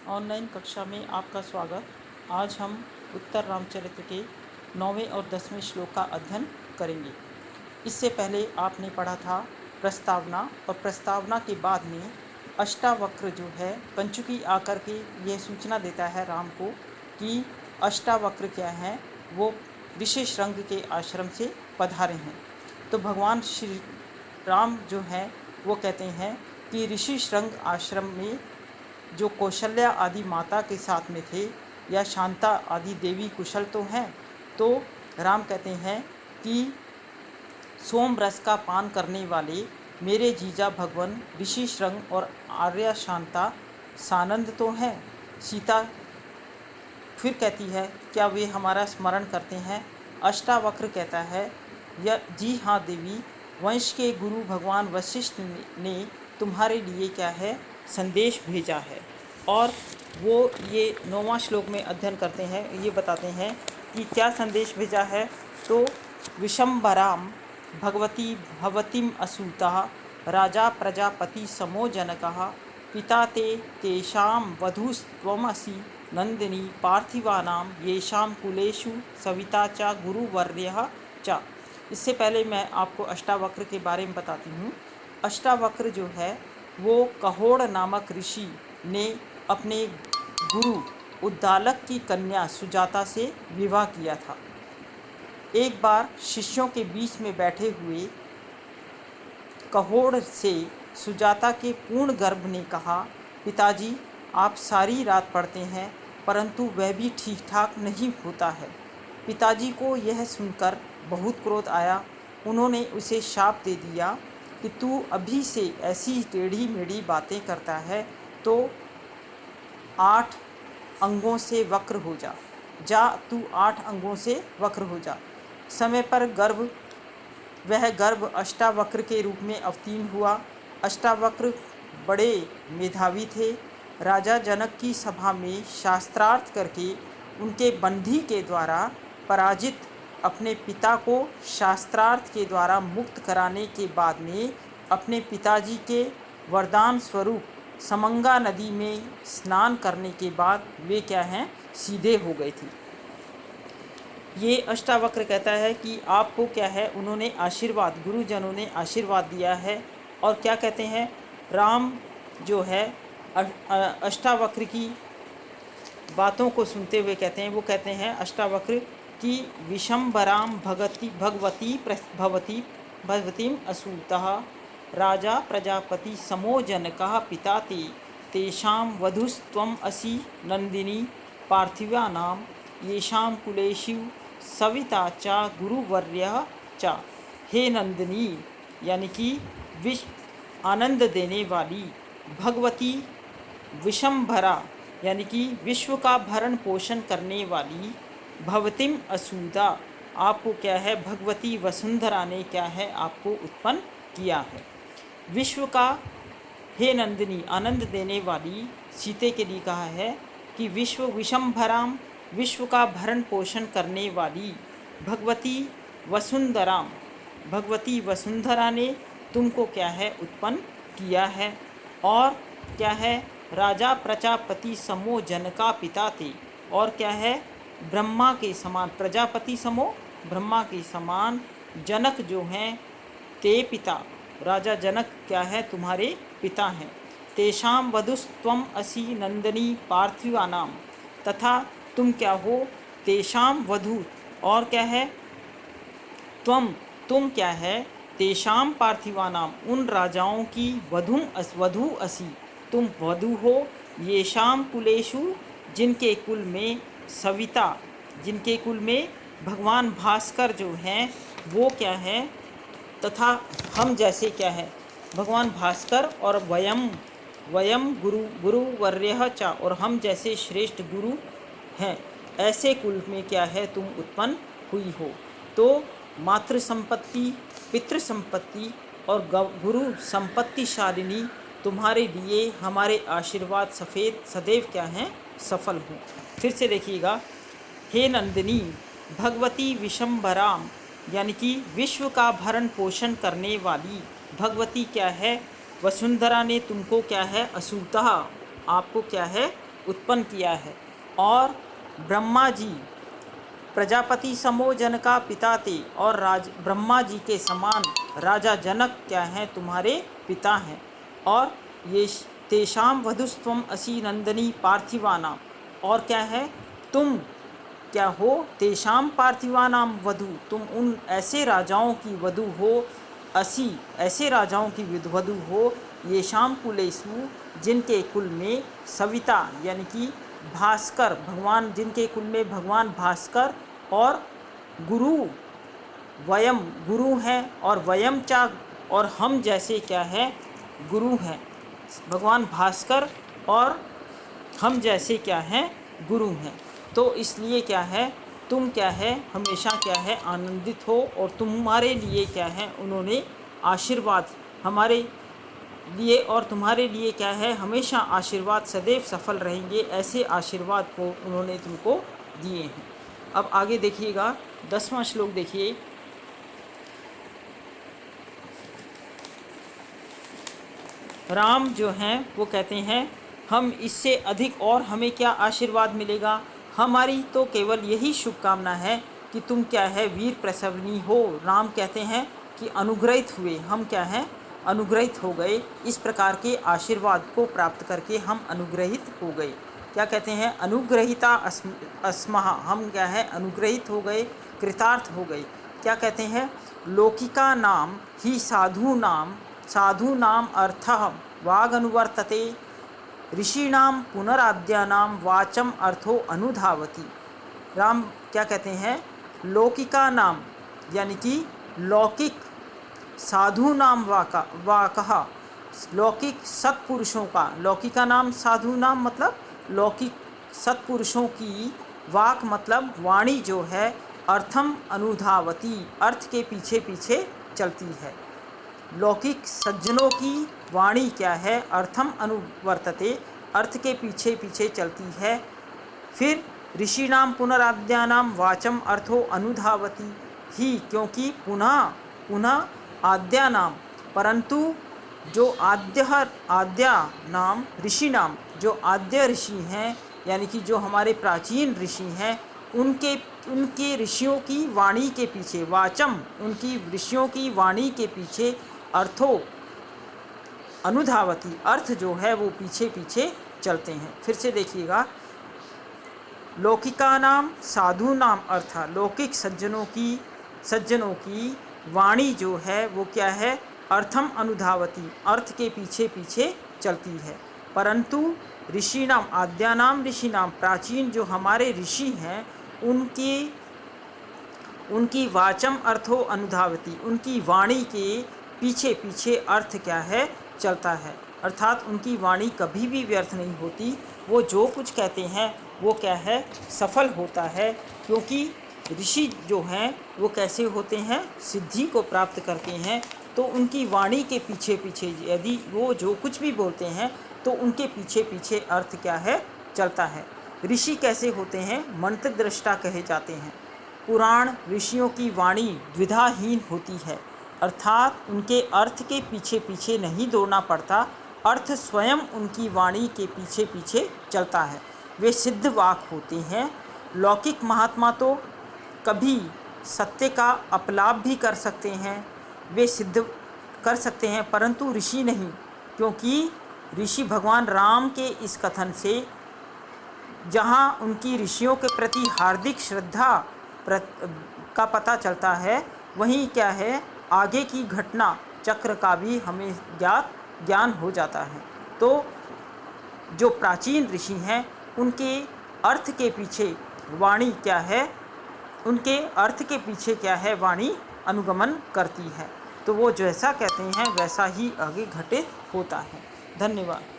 Online कक्षा में आपका स्वागत। आज हम उत्तर रामचरित्र के 9वें और 10वें श्लोक का अध्ययन करेंगे। इससे पहले आपने पढ़ा था प्रस्तावना, और प्रस्तावना के बाद में अष्टावक्र जो है पंचुकी आकर के यह सूचना देता है राम को कि अष्टावक्र क्या है, वो विशेष रंग के आश्रम से पधारे हैं। तो भगवान श्री राम जो हैं वो कहते हैं कि ऋषि श्रृंग आश्रम में जो कौशल्या आदि माता के साथ में थे, या शांता आदि देवी कुशल तो हैं। तो राम कहते हैं कि सोम रस का पान करने वाले मेरे जीजा भगवान ऋषि श्रृंग और आर्या शांता सानंद तो हैं। सीता फिर कहती है, क्या वे हमारा स्मरण करते हैं? अष्टावक्र कहता है, या जी हाँ देवी, वंश के गुरु भगवान वशिष्ठ ने तुम्हारे लिए क्या है संदेश भेजा है। और वो ये 9वां श्लोक में अध्ययन करते हैं, ये बताते हैं कि क्या संदेश भेजा है। तो विशंबराम भगवती भवतीम असूता राजा प्रजापति समो जनकः पिता ते तेषां वधूस्त्वमसि नंदिनी पार्थिवानां येषां कुलेषु सविता च गुरुवर्यः च। इससे पहले मैं आपको अष्टावक्र के बारे में बताती हूँ। अष्टावक्र जो है वो कहोड़ नामक ऋषि ने अपने गुरु उद्दालक की कन्या सुजाता से विवाह किया था। एक बार शिष्यों के बीच में बैठे हुए कहोड़ से सुजाता के पूर्ण गर्भ ने कहा, पिताजी आप सारी रात पढ़ते हैं परंतु वह भी ठीक ठाक नहीं होता है। पिताजी को यह सुनकर बहुत क्रोध आया। उन्होंने उसे शाप दे दिया कि तू अभी से ऐसी टेढ़ी मेढ़ी बातें करता है तो 8 अंगों से वक्र हो जा। तू 8 अंगों से वक्र हो जा। समय पर वह गर्भ अष्टावक्र के रूप में अवतीर्ण हुआ। अष्टावक्र बड़े मेधावी थे। राजा जनक की सभा में शास्त्रार्थ करके उनके बंधी के द्वारा पराजित अपने पिता को शास्त्रार्थ के द्वारा मुक्त कराने के बाद में अपने पिताजी के वरदान स्वरूप समंगा नदी में स्नान करने के बाद वे क्या हैं सीधे हो गए थे। ये अष्टावक्र कहता है कि आपको क्या है, उन्होंने आशीर्वाद, गुरुजनों ने आशीर्वाद दिया है। और क्या कहते हैं, राम जो है अष्टावक्र की बातों को सुनते हुए कहते हैं, वो कहते हैं अष्टावक्र कि विशंबराम भगवतीम असूतः राजा प्रजापति समो जनकः पिता ते तेषां वधूस्त्वम् असि नंदिनी पार्थिवानां येषां कुलेषु सविता च गुरुवर्यः च। हे नंदिनी, यानी कि आनंद देने वाली, भगवती विशंभरा यानी कि विश्व का भरण पोषण करने वाली, भवतिम असूदा आपको क्या है, भगवती वसुंधरा ने क्या है आपको उत्पन्न किया है। विश्व का, हे नंदिनी आनंद देने वाली, सीते के लिए कहा है कि विश्व विशंभराम विश्व का भरण पोषण करने वाली, भगवती वसुंधराम भगवती वसुंधरा ने तुमको क्या है उत्पन्न किया है। और क्या है, राजा प्रजापति समो जनका पिता थे, और क्या है, ब्रह्मा के समान, प्रजापति समो ब्रह्मा के समान जनक जो हैं ते पिता, राजा जनक क्या है तुम्हारे पिता हैं। तेषाम वधुस्त्वम असि नंदनी पार्थिवानाम, तथा तुम क्या हो, तेषाम वधु, और क्या है, तुम क्या है, तेषाम पार्थिवानाम उन राजाओं की वधु असि, तुम वधु हो। येषाम कुलेषु जिनके कुल में सविता, जिनके कुल में भगवान भास्कर जो हैं वो क्या है, तथा हम जैसे क्या है भगवान भास्कर, और वयम गुरुवर्यः च, और हम जैसे श्रेष्ठ गुरु हैं, ऐसे कुल में क्या है तुम उत्पन्न हुई हो। तो मातृ संपत्ति, पितृ संपत्ति और गुरु संपत्तिशालिनी तुम्हारे लिए हमारे आशीर्वाद सदैव क्या हैं सफल हों। फिर से देखिएगा, हे नंदिनी भगवती विशंबराम, यानी कि विश्व का भरण पोषण करने वाली भगवती क्या है, वसुंधरा ने तुमको क्या है असूतः आपको क्या है उत्पन्न किया है। और ब्रह्मा जी प्रजापति समो जनका पिता ते, और ब्रह्मा जी के समान राजा जनक क्या हैं, तुम्हारे पिता हैं। और ये तेषाम वधुस्त्वम असी नंदनी पार्थिवानाम, और क्या है, तुम क्या हो, तेषाम पार्थिवानाम वधु, तुम उन ऐसे राजाओं की वधु हो, असी ऐसे राजाओं की वधु हो, ये शाम कुलेषु, जिनके कुल में सविता यानी कि भास्कर भगवान, जिनके कुल में भगवान भास्कर और गुरु वयम गुरु हैं, और वयम चा, और हम जैसे क्या है, गुरु हैं। भगवान भास्कर और हम जैसे क्या हैं, गुरु हैं। तो इसलिए क्या है, तुम क्या है, हमेशा क्या है, आनंदित हो, और तुम्हारे लिए क्या है, उन्होंने आशीर्वाद हमारे लिए और तुम्हारे लिए क्या है, हमेशा आशीर्वाद सदैव सफल रहेंगे, ऐसे आशीर्वाद को उन्होंने तुमको दिए हैं। अब आगे देखिएगा, 10वां श्लोक देखिए। राम जो हैं वो कहते हैं, हम इससे अधिक और हमें क्या आशीर्वाद मिलेगा, हमारी तो केवल यही शुभकामना है कि तुम क्या है, वीर प्रसवनी हो। राम कहते हैं कि अनुग्रहित हुए, हम क्या हैं, अनुग्रहित हो गए, इस प्रकार के आशीर्वाद को प्राप्त करके हम अनुग्रहित हो गए। क्या कहते हैं, अनुग्रहिता अस्महा, हम क्या है, अनुग्रहित हो गए, कृतार्थ हो गए। क्या कहते हैं, लौकिका नाम ही साधूनाम अर्थः वागनुवर्तते, ऋषीणां पुनराद्यानां वाचम अर्थो अनुधावति। राम क्या कहते हैं, लौकिका नाम यानी कि लौकिक, साधु नाम वाकः, लौकिक सत्पुरुषों का, लौकिका नाम साधु नाम मतलब लौकिक सत्पुरुषों की, वाक मतलब वाणी जो है, अर्थम अनुधावती, अर्थ के पीछे पीछे चलती है। लौकिक सज्जनों की वाणी क्या है, अर्थम अनुवर्तते, अर्थ के पीछे पीछे चलती है। फिर ऋषिणाम पुनराद्यानाम वाचम अर्थो अनुधावती ही, क्योंकि पुनः आद्या नाम, परंतु जो आद्या नाम ऋषि नाम, जो आद्य ऋषि हैं यानी कि जो हमारे प्राचीन ऋषि हैं, उनके ऋषियों की वाणी के पीछे, वाचम उनकी ऋषियों की वाणी के पीछे, अर्थो अनुधावती, अर्थ जो है वो पीछे पीछे चलते हैं। फिर से देखिएगा, लौकिका नाम साधु नाम अर्थ, लौकिक सज्जनों की वाणी जो है वो क्या है, अर्थम अनुधावती, अर्थ के पीछे पीछे चलती है। परंतु ऋषिनाम आद्यानाम ऋषिनाम, प्राचीन जो हमारे ऋषि हैं, उनकी वाचम अर्थो अनुधावती, उनकी वाणी के पीछे पीछे अर्थ क्या है, चलता है। अर्थात उनकी वाणी कभी भी व्यर्थ नहीं होती, वो जो कुछ कहते हैं वो क्या है, सफल होता है। क्योंकि ऋषि जो हैं वो कैसे होते हैं, सिद्धि को प्राप्त करते हैं, तो उनकी वाणी के पीछे पीछे यदि वो जो कुछ भी बोलते हैं तो उनके पीछे पीछे अर्थ क्या है, चलता है। ऋषि कैसे होते हैं, मंत्र दृष्टा कहे जाते हैं। पुराण ऋषियों की वाणी द्विधाहीन होती है, अर्थात उनके अर्थ के पीछे पीछे नहीं दौड़ना पड़ता, अर्थ स्वयं उनकी वाणी के पीछे पीछे चलता है। वे सिद्ध वाक होते हैं। लौकिक महात्मा तो कभी सत्य का अपलाप भी कर सकते हैं, वे सिद्ध कर सकते हैं, परंतु ऋषि नहीं, क्योंकि ऋषि भगवान राम के इस कथन से जहाँ उनकी ऋषियों के प्रति हार्दिक श्रद्धा का पता चलता है, वहीं क्या है, आगे की घटना चक्र का भी हमें ज्ञान हो जाता है। तो जो प्राचीन ऋषि हैं उनके अर्थ के पीछे वाणी क्या है, उनके अर्थ के पीछे क्या है, वाणी अनुगमन करती है। तो वो जैसा कहते हैं वैसा ही आगे घटित होता है। धन्यवाद।